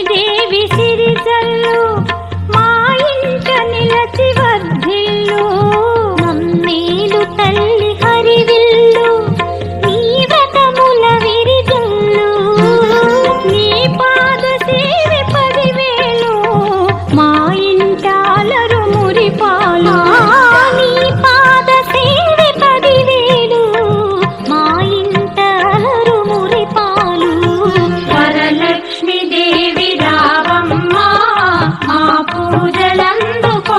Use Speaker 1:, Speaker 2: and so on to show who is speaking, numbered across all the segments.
Speaker 1: దేవి సిరిజల్లు మా ఇంట నిలచి వర్ధిల్లు మమ్మేలు తల్లి హరివిల్లు నీ వ్రతముల విరిజల్లు నీ పాద సేవి 10,000 మా ఇంట అలరు మురిపాలు నీ పాద సేవి 10,000 మా ఇంట అలరు మురిపాలు వరలక్ష్మి దేవి రావమ్మ మా పూజలందుకోవమ్మా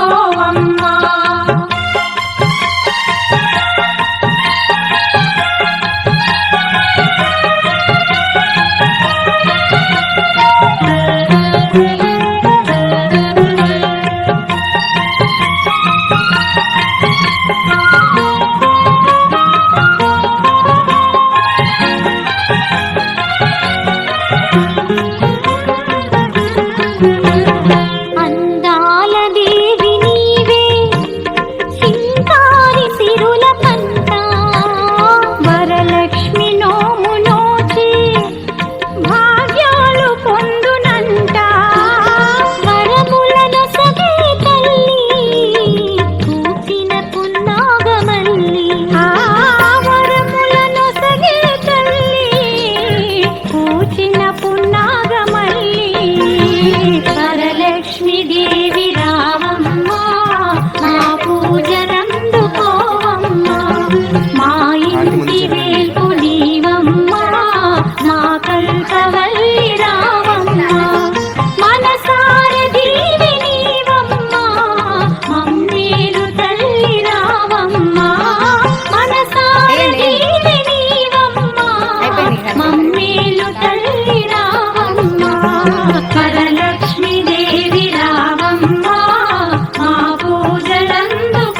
Speaker 1: అందాల దేవి నీవే సింగారి సిరుల పంట వరలక్ష్మి నోము నోచి భాగ్యాలు పొందునంట వరములను సగే తల్లి కూచిన పున్నాగమల్లి వరములను సగే తల్లి కూచిన పున్నాగమల్లి వరలక్ష్మి దేవి రావమ్మ మా పూజలందుకోవమ్మ మా ఇంటి వేల్పు నీవమ్మ మా కల్పవల్లి రావమ్మ మనసార దేవి నీవమ్మ మమ్మేలు తల్లి రావమ్మ మనసార దేవి నీవమ్మ మమ్మేలు తల్లి రావమ్మ వరలక్ష్మి దేవి రావమ్మ మా పూజలందుకోవమ్మ